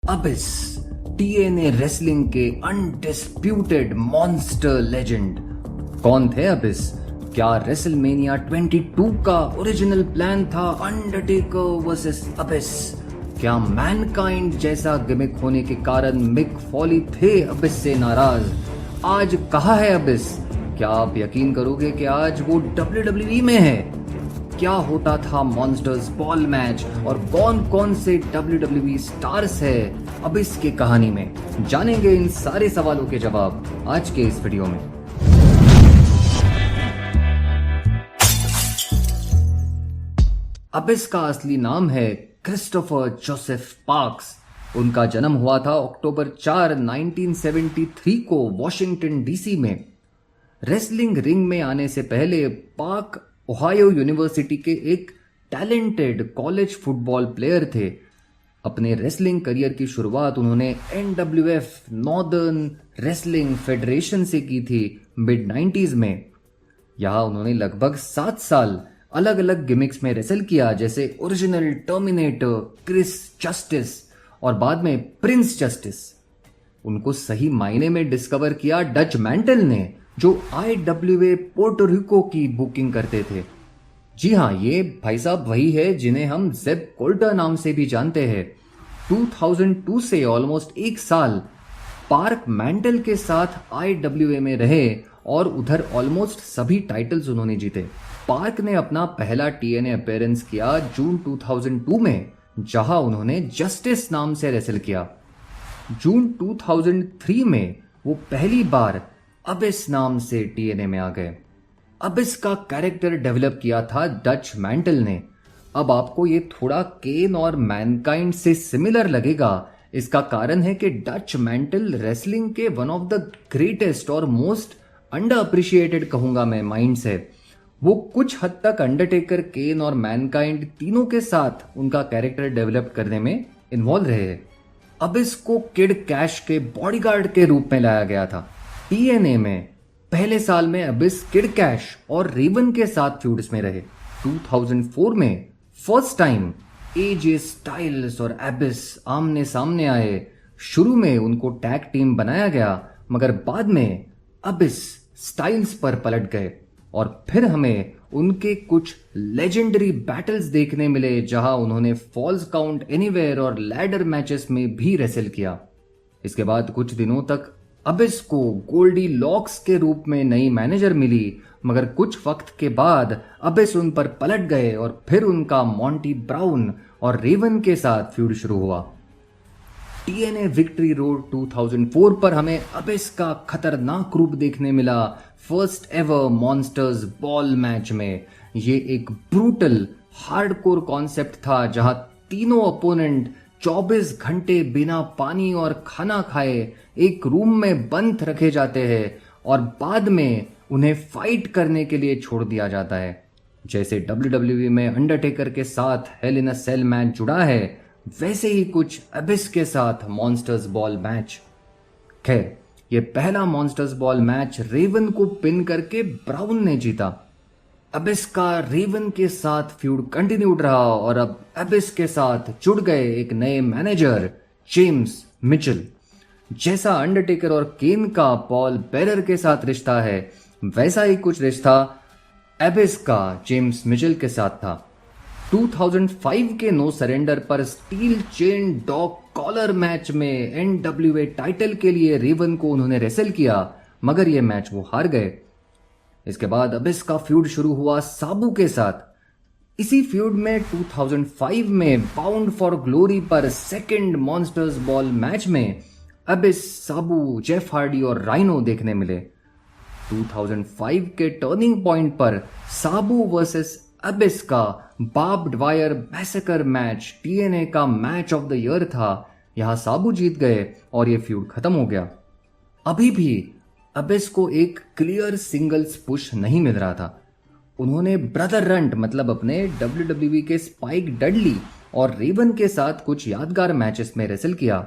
Abish, TNA wrestling के undisputed monster legend. कौन थे अबिस? क्या रेसलमेनिया 22 का ओरिजिनल प्लान था अंडरटेकर वर्सेस अबिस? क्या मैनकाइंड जैसा गिमिक होने के कारण मिक फॉली थे अबिस से नाराज? आज कहाँ है अबिस? क्या आप यकीन करोगे कि आज वो WWE में है? क्या होता था मॉन्स्टर्स बॉल मैच और कौन कौन से WWE स्टार्स है अबिस की कहानी में? जानेंगे इन सारे सवालों के जवाब आज के इस वीडियो में। अबिस का असली नाम है क्रिस्टोफर जोसेफ पार्क्स। उनका जन्म हुआ था अक्टूबर 4, 1973 को वॉशिंगटन डीसी में। रेसलिंग रिंग में आने से पहले पार्क ओहायो यूनिवर्सिटी के एक टैलेंटेड कॉलेज फुटबॉल प्लेयर थे। अपने रेसलिंग करियर की शुरुआत उन्होंने एनडब्ल्यूएफ नॉर्दर्न रेसलिंग फेडरेशन से की थी मिड 90s में। यहाँ उन्होंने लगभग 7 साल अलग अलग गिमिक्स में रेसल किया, जैसे ओरिजिनल टर्मिनेटर, क्रिस जस्टिस और बाद में प्रिंस जस्टिस। उनको सही मायने में डिस्कवर किया डच मैंटल ने, जो IWA पोर्टोरिको की बुकिंग करते थे। जी हाँ, ये भाई साहब वही है जिन्हें हम जेब कोल्टर नाम से भी जानते हैं। 2002 से ऑलमोस्ट 1 साल पार्क मैंटल के साथ IWA में रहे और उधर ऑलमोस्ट सभी टाइटल्स उन्होंने जीते। पार्क ने अपना पहला TNA अपीयरेंस किया जून 2002 में, जहां उन्होंने जस्टिस नाम से रेसल किया। जून 2003 में वो पहली बार अबिस नाम से TNA में आ गए। अबिस का कैरेक्टर डेवलप किया था डच मैंटल ने। अब आपको ये थोड़ा केन और मैनकाइंड से सिमिलर लगेगा। इसका कारण है कि डच मैंटल रेसलिंग के वन ऑफ द ग्रेटेस्ट और मोस्ट अंडर अप्रिशिएटेड कहूंगा मैं माइंड्स है। वो कुछ हद तक अंडरटेकर, केन और मैनकाइंड तीनों के साथ उनका कैरेक्टर डेवलप करने में इन्वॉल्व रहे। अबिस को किड कैश के बॉडीगार्ड के रूप में लाया गया था। TNA में पहले साल में अबिस किड कैश और रेवन के साथ फ्यूड्स में रहे। 2004 में फर्स्ट टाइम AJ स्टाइल्स और अबिस आमने सामने आए। शुरू में उनको टैग टीम बनाया गया, मगर बाद में अबिस स्टाइल्स पर पलट गए और फिर हमें उनके कुछ लेजेंडरी बैटल्स देखने मिले, जहां उन्होंने फॉल्स काउंट एनीवेयर और लैडर मैचेस में भी रेसल किया। इसके बाद कुछ दिनों तक अबिस को गोल्डी लॉक्स के रूप में नई मैनेजर मिली, मगर कुछ वक्त के बाद अबिस उन पर पलट गए और फिर उनका मॉन्टी ब्राउन और रेवन के साथ फ्यूड शुरू हुआ। TNA विक्ट्री रोड 2004 पर हमें अबिस का खतरनाक रूप देखने मिला first ever monsters ball match में। ये एक ब्रूटल हार्डकोर कॉन्सेप्ट था, जहां तीनों अपोनेंट 24 घंटे बिना पानी और खाना खाए एक रूम में बंद रखे जाते हैं और बाद में उन्हें फाइट करने के लिए छोड़ दिया जाता है। जैसे WWE में अंडरटेकर के साथ हेल इन अ सेल मैच जुड़ा है, वैसे ही कुछ अबिस के साथ मॉन्स्टर्स बॉल मैच। खैर, ये पहला मॉन्स्टर्स बॉल मैच रेवन को पिन करके ब्राउन ने जीता। अबिस का रेवन के साथ फ्यूड कंटिन्यूड रहा और अब अबिस के साथ जुड़ गए एक नए मैनेजर जेम्स मिचेल। जैसा अंडरटेकर और केन का पॉल बेरर के साथ रिश्ता है, वैसा ही कुछ रिश्ता अबिस का जेम्स मिचेल के साथ था। 2005 के नो सरेंडर पर steel chain dog collar match में NWA टाइटल के लिए रेवन को उन्होंने रेसल किया, मगर यह मैच वो हार गए। इसके बाद अबिस का फ्यूड शुरू हुआ साबू के साथ। इसी फ्यूड में 2005 में बाउंड फॉर ग्लोरी पर सेकंड मॉन्स्टर्स बॉल मैच में अबिस, साबू, जेफ हार्डी और राइनो देखने मिले। 2005 के टर्निंग पॉइंट पर साबू वर्सेस अबिस का barbed wire massacre match TNA का मैच ऑफ द ईयर था। यहां साबू जीत गए और यह फ्यूड खत्म हो गया। अभी भी अबिस को एक क्लियर सिंगल्स पुश नहीं मिल रहा था। उन्होंने ब्रदर रंट मतलब अपने WWE के स्पाइक डडली और रेवन के साथ कुछ यादगार मैचेस में रेसल किया।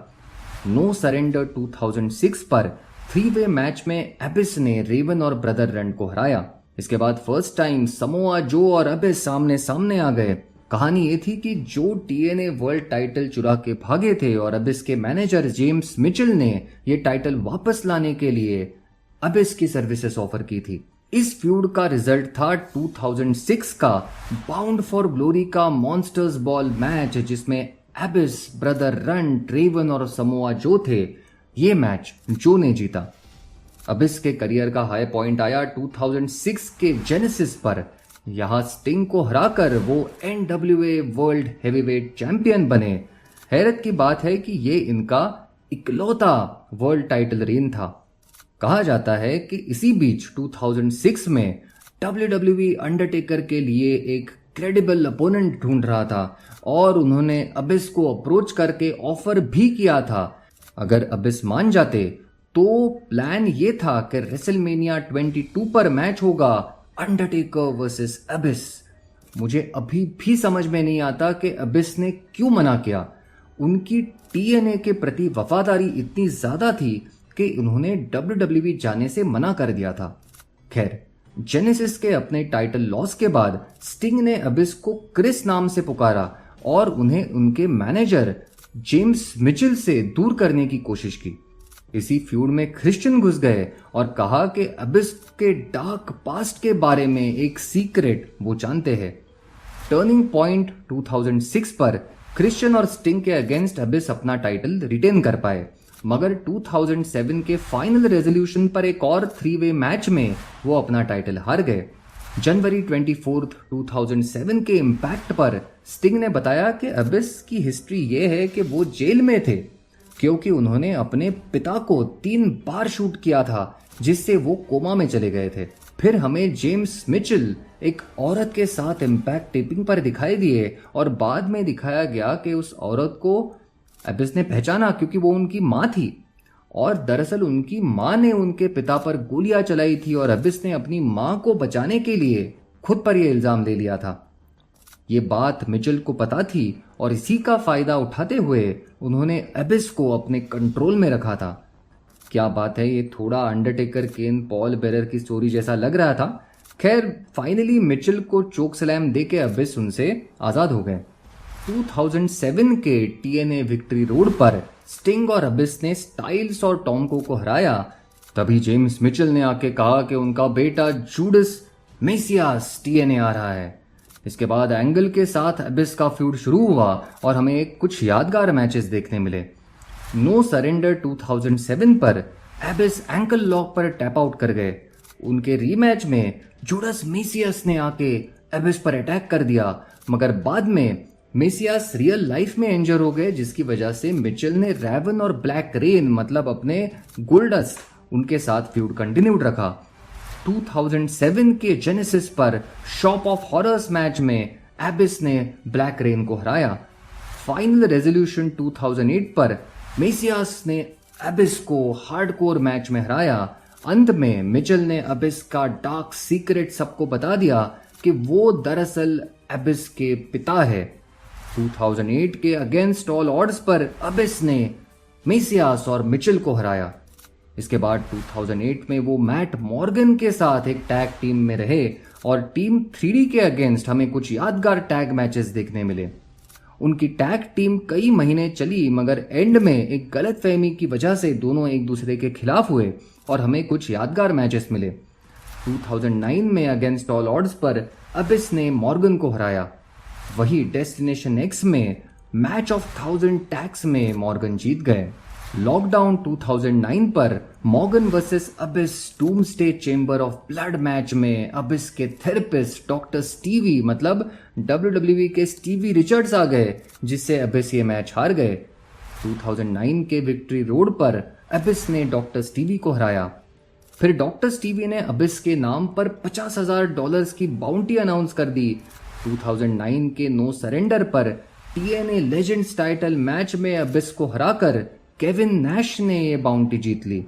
नो सरेंडर 2006 पर 3-वे मैच में अबिस ने रेवन और ब्रदर रंट को हराया। इसके बाद फर्स्ट टाइम समोआ जो और अबिस सामने सामने आ गए। कहानी ये थी कि जो टीएनए वर्ल्ड टाइटल चुरा के भागे थे और अबिस के मैनेजर जेम्स मिचेल ने ये टाइटल वापस लाने के लिए अबिस की सर्विसेज ऑफर की थी। इस फ्यूड का रिजल्ट था 2006 का बाउंड फॉर ग्लोरी का मॉन्स्टर्स बॉल मैच, जिसमें एबिस, ब्रदर रन, ट्रेवन और समोआ जो थे। ये मैच जो ने जीता। अबिस के करियर का हाई पॉइंट आया 2006 के जेनेसिस पर। यहां स्टिंग को हराकर वो एनडब्ल्यूए वर्ल्ड हेवीवेट चैंपियन बने। हैरत की बात है कि ये इनका इकलौता वर्ल्ड टाइटल रेन था। कहा जाता है कि इसी बीच 2006 में डब्ल्यूडब्ल्यूई अंडरटेकर के लिए एक क्रेडिबल अपोनेंट ढूंढ रहा था और उन्होंने अबिस को अप्रोच करके ऑफर भी किया था। अगर अबिस मान जाते तो प्लान ये था कि रेसलमेनिया 22 पर मैच होगा, अंडरटेकर वर्सेस अबिस। मुझे अभी भी समझ में नहीं आता कि अबिस ने क्यों मना किया। उनकी टीएनए के प्रति वफादारी इतनी ज्यादा थी कि उन्होंने डब्ल्यूडब्ल्यूई जाने से मना कर दिया था। खैर, जेनेसिस के अपने टाइटल लॉस के बाद स्टिंग ने अबिस को क्रिस नाम से पुकारा और उन्हें उनके मैनेजर जेम्स मिचेल से दूर करने की कोशिश की। इसी फ्यूड में क्रिश्चियन घुस गए और कहा कि अबिस के डार्क पास्ट के बारे में एक सीक्रेट वो जानते हैं। टर्निंग पॉइंट 2006 पर क्रिश्चियन और स्टिंग के अगेंस्ट अबिस अपना टाइटल रिटेन कर पाए, मगर 2007 के फाइनल रेजोल्यूशन पर एक और 3-वे मैच में वो अपना टाइटल हार गए। जनवरी 24, 2007 के इम्पैक्ट पर स्टिंग ने बताया कि अबिस की हिस्ट्री ये है कि वो जेल में थे क्योंकि उन्होंने अपने पिता को 3 बार शूट किया था, जिससे वो कोमा में चले गए थे। फिर हमें जेम्स मिचेल एक औरत के साथ इम्पैक्ट टेपिंग पर दिखाई दिए और बाद में दिखाया गया कि उस औरत को अबिस ने पहचाना क्योंकि वो उनकी माँ थी और दरअसल उनकी माँ ने उनके पिता पर गोलियां चलाई थी और अबिस ने अपनी माँ को बचाने के लिए खुद पर यह इल्जाम ले लिया था। ये बात मिचेल को पता थी और इसी का फायदा उठाते हुए उन्होंने अबिस को अपने कंट्रोल में रखा था। क्या बात है, ये थोड़ा अंडरटेकर, केन, पॉल बेरर की स्टोरी जैसा लग रहा था। खैर, फाइनली मिचेल को चोक स्लैम देके अबिस उनसे आजाद हो गए। 2007 के टीएनए विक्ट्री रोड पर स्टिंग और अबिस ने स्टाइल्स और टॉमको को हराया। तभी जेम्स मिचेल ने आके कहा कि उनका बेटा जूडस मेसियास टीएनए आ रहा है। इसके बाद एंगल के साथ अबिस का फ्यूड शुरू हुआ और हमें कुछ यादगार मैचेस देखने मिले। नो सरेंडर 2007 पर अबिस एंकल लॉक पर टैप आउट कर गए। उनके रीमैच में जूडस मेसियास ने आके अबिस पर अटैक कर दिया, मगर बाद में मेसियास रियल लाइफ में इंजर हो गए, जिसकी वजह से मिचेल ने रैवन और ब्लैक रेन मतलब अपने गोल्डस्ट उनके साथ फ्यूड कंटिन्यूड रखा। 2007 के जेनेसिस पर शॉप ऑफ हॉरर्स मैच में एबिस ने ब्लैक रेन को हराया। फाइनल रेजोल्यूशन 2008 पर मेसियास ने एबिस को हार्डकोर मैच में हराया। अंत में मिचेल ने अबिस का डार्क सीक्रेट सबको बता दिया कि वो दरअसल अबिस के पिता है। 2008 के अगेंस्ट ऑल ऑड्स पर अबिस ने मेसियास और मिचेल को हराया। इसके बाद 2008 में वो मैट मॉर्गन के साथ एक टैग टीम में रहे और टीम 3D के अगेंस्ट हमें कुछ यादगार टैग मैचेस देखने मिले। उनकी टैग टीम कई महीने चली, मगर एंड में एक गलतफहमी की वजह से दोनों एक दूसरे के खिलाफ हुए और हमें कुछ यादगार मैचेस मिले। 2009 में अगेंस्ट ऑल ऑड्स पर अबिस ने मॉर्गन को हराया। वही डेस्टिनेशन एक्स में मैच ऑफ 1000 टैग्स में मॉर्गन जीत गए। लॉकडाउन 2009 पर Morgan versus Abish doomsday chamber of blood match में अबिस के थेरेपिस्ट डॉक्टर स्टीवी मतलब WWE के स्टीवी रिचर्ड्स आ गए, जिससे अबिस ये मैच हार गए। 2009 के विक्ट्री रोड पर अबिस ने डॉक्टर स्टीवी को हराया। फिर डॉक्टर स्टीवी ने अबिस के नाम पर $50,000 की बाउंटी अनाउंस कर दी। 2009 के नो सरेंडर पर TNA लेजेंड्स टाइटल मैच में अबिस को हराकर केविन नैश ने ये बाउंटी जीत ली।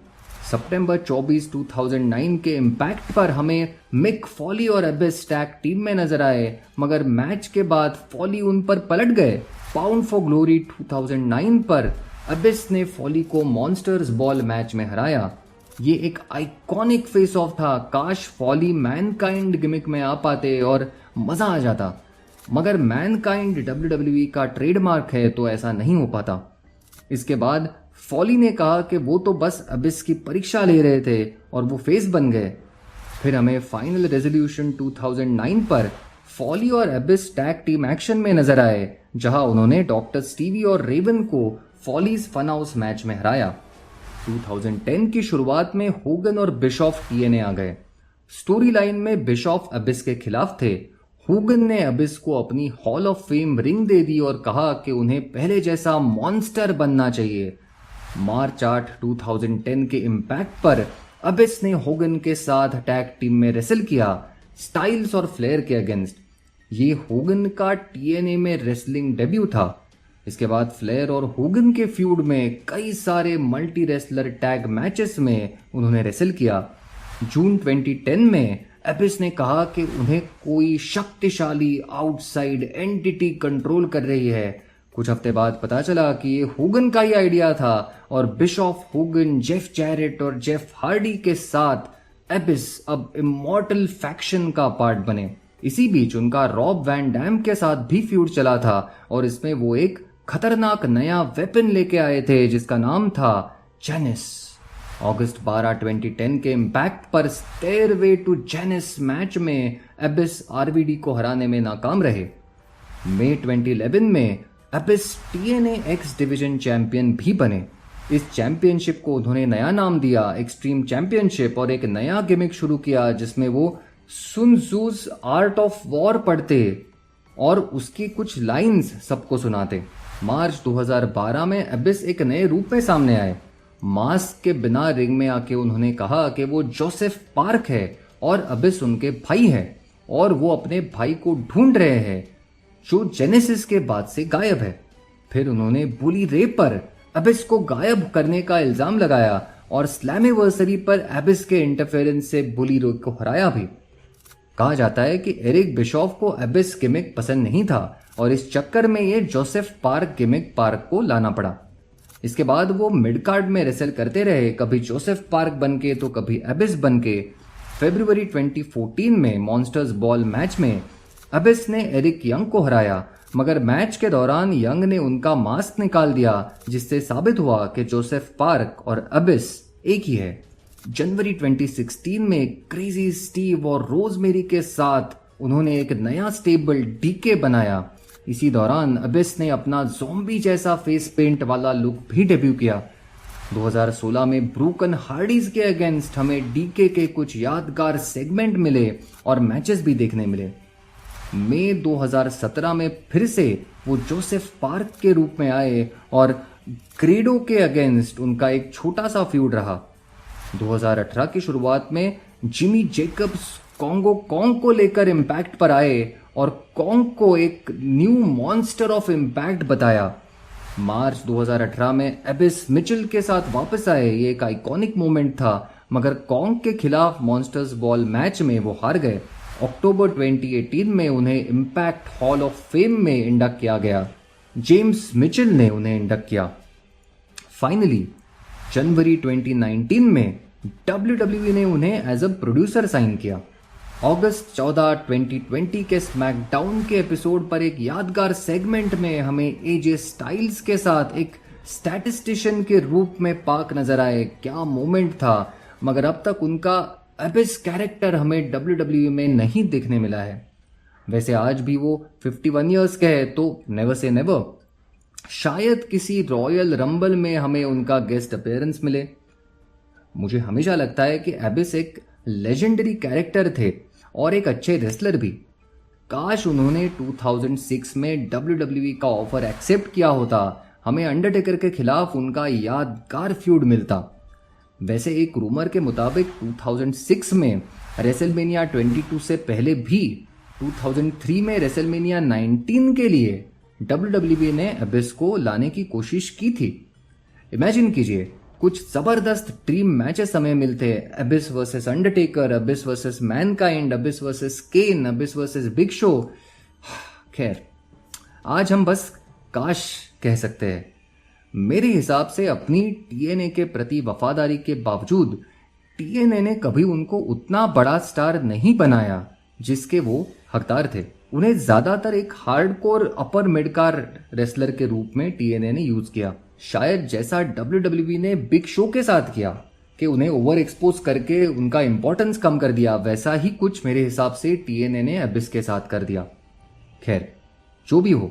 सितंबर 24, 2009 के इम्पैक्ट पर हमें मिक फॉली और अबिस टैग टीम में नजर आए, मगर मैच के बाद फॉली उन पर पलट गए। पाउंड फॉर ग्लोरी 2009 पर अबिस ने फॉली को मॉन्स्टर्स बॉल मैच में हराया। ये एक आइकॉनिक फेस ऑफ था। काश फॉली मैनकाइंड गिमिक में आ पाते और मजा आ जाता। मगर मैनकाइंड WWE का ट्रेडमार्क है तो ऐसा नहीं हो पाता। इसके बाद फॉली ने कहा कि वो तो बस अबिस की परीक्षा ले रहे थे और वो फेस बन गए। फिर हमें फाइनल रेजोल्यूशन 2009 पर फॉली और अबिस टैग टीम एक्शन में नजर आए, जहां उन्होंने डॉक्टर स्टीवी और रेवन को फॉलीज फन हाउस मैच में हराया। 2010 की शुरुआत में होगन और बिशॉफ TNA आ गए। स्टोरी लाइन में बिशॉफ अबिस के खिलाफ थे। होगन ने अबिस को अपनी हॉल ऑफ फेम रिंग दे दी और कहा कि उन्हें पहले जैसा मॉन्स्टर बनना चाहिए। मार्च 8 2010 के इम्पैक्ट पर अबिस ने होगन के साथ टैग टीम में रेसल किया, स्टाइल्स और फ्लेयर के अगेंस्ट। ये होगन का TNA में रेसलिंग डेब्यू था। इसके बाद फ्लेयर और होगन के फ्यूड में कई सारे मल्टी रेसलर टैग मैचेस में उन्होंने रेसल किया। जून 2010 में एबिस ने कहा कि उन्हें कोई शक्तिशाली आउटसाइड एंटिटी कंट्रोल कर रही है। कुछ हफ्ते बाद पता चला कि ये होगन का ही आइडिया था और बिशॉफ, होगन, जेफ जैरेट और जेफ हार्डी के साथ एबिस अब इमॉर्टल फैक्शन का पार्ट बने। इसी बीच उनका रॉब वैन डैम के साथ भी फ्यूड चला था और इसमें वो एक खतरनाक नया वेपन लेके आए थे जिसका नाम था जेनिस। अगस्त 12 2010 के इम्पैक्ट पर स्टेयरवे टू जेनिस मैच में एबिस RVD को हराने में नाकाम रहे। मई 2011 में एबिस TNA X डिवीजन चैंपियन भी बने। इस चैंपियनशिप को उन्होंने नया नाम दिया एक्सट्रीम चैंपियनशिप और एक नया गिमिक शुरू किया जिसमें वो सुन त्सू's आर्ट ऑफ वॉर पढ़ते और उसकी कुछ लाइंस सबको सुनाते। मार्च 2012 में एबिस एक नए रूप में सामने आए। मास्क के बिना रिंग में आके उन्होंने कहा कि वो जोसेफ पार्क है और अबिस उनके भाई है और वो अपने भाई को ढूंढ रहे हैं जो जेनेसिस के बाद से गायब है। फिर उन्होंने बुली रे पर एबिस को गायब करने का इल्जाम लगाया और स्लैमिवर्सरी पर एबिस के इंटरफेरेंस से बुली रे को हराया भी। कहा जाता है कि एरिक बिशॉफ को एबिस गिमिक पसंद नहीं था और इस चक्कर में ये जोसेफ पार्क गिमिक पार्क को लाना पड़ा। इसके बाद वो मिड कार्ड में रेसल करते रहे, कभी जोसेफ पार्क बनके तो कभी एबिस बनके। फरवरी 2014 में मॉन्स्टर्स बॉल मैच में एबिस ने एरिक यंग को हराया, मगर मैच के दौरान यंग ने उनका मास्क निकाल दिया जिससे साबित हुआ कि जोसेफ पार्क और एबिस एक ही है। जनवरी 2016 में क्रेजी स्टीव और रोजमेरी के साथ उन्होंने एक नया स्टेबल डीके बनाया। इसी दौरान एबिस ने अपना ज़ॉम्बी जैसा फेस पेंट वाला लुक भी डेब्यू किया। 2016 में ब्रूकन हार्डीज के अगेंस्ट हमें डीके के कुछ यादगार सेगमेंट मिले और मैचेस भी देखने मिले। मई 2017 में फिर से वो जोसेफ पार्क के रूप में आए और क्रेडो के अगेंस्ट उनका एक छोटा सा फ्यूड रहा। 2018 की शुरुआत में जिमी जेकब्स कॉन्गो कॉन्ग को लेकर इम्पैक्ट पर आए और कॉन्ग को एक न्यू मॉन्स्टर ऑफ इम्पैक्ट बताया। मार्च 2018 में एबिस मिचेल के साथ वापस आए। ये एक आइकॉनिक मोमेंट था, मगर कॉन्ग के खिलाफ मॉन्स्टर्स बॉल मैच में वो हार गए। अक्टूबर 2018 में उन्हें इम्पैक्ट हॉल ऑफ फेम में इंडक्ट किया गया। जेम्स मिचेल ने उन्हें इंडक्ट किया। फाइनली जनवरी 2019 में WWE ने उन्हें एज अ प्रोड्यूसर साइन किया। अगस्त 14 2020 के स्मैकडाउन के एपिसोड पर एक यादगार सेगमेंट में हमें AJ स्टाइल्स के साथ एक स्टैटिस्टिशियन के रूप में पाक नजर आए। क्या मोमेंट था, मगर अब तक उनका एबिस कैरेक्टर हमें WWE में नहीं देखने मिला है। वैसे आज भी वो 51 ईयर्स के है तो नेवर से नेवर। शायद किसी रॉयल रंबल में हमें उनका गेस्ट अपीयरेंस मिले। मुझे हमेशा लगता है कि एबिस एक लेजेंडरी कैरेक्टर थे और एक अच्छे रेसलर भी। काश उन्होंने 2006 में WWE का ऑफर एक्सेप्ट किया होता, हमें अंडरटेकर के खिलाफ उनका यादगार फ्यूड मिलता। वैसे एक रूमर के मुताबिक 2006 में रेसलमेनिया 22 से पहले भी 2003 में रेसलमेनिया 19 के लिए WWE ने एबिस को लाने की कोशिश की थी। इमेजिन कीजिए, कुछ जबरदस्त ड्रीम मैचेस हमें मिलते, Abyss versus Undertaker, Abyss versus Mankind, Abyss versus Kane, Abyss versus Big Show. खैर, आज हम बस काश कह सकते हैं। मेरे हिसाब से अपनी TNA के प्रति वफादारी के बावजूद TNA ने कभी उनको उतना बड़ा स्टार नहीं बनाया जिसके वो हकदार थे। उन्हें ज्यादातर एक hardcore upper mid car wrestler के रूप में टीएनए ने यूज किया। शायद जैसा डब्ल्यूडब्ल्यूई ने बिग शो के साथ किया कि उन्हें ओवर एक्सपोज करके उनका इंपॉर्टेंस कम कर दिया, वैसा ही कुछ मेरे हिसाब से टीएनए ने अबिस के साथ कर दिया। खैर, जो भी हो,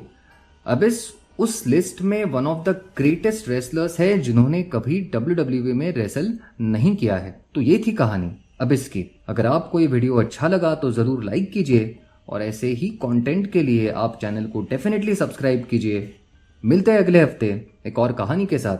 अबिस उस लिस्ट में one of the greatest wrestlers है जिन्होंने कभी डब्ल्यूडब्ल्यूई में रेसल नहीं किया है। तो ये थी कहानी अबिस की। अगर आपको ये वीडियो अच्छा लगा तो जरूर लाइक कीजिए और ऐसे ही कंटेंट के लिए आप चैनल को डेफिनेटली सब्सक्राइब कीजिए। मिलते हैं अगले हफ्ते एक और कहानी के साथ।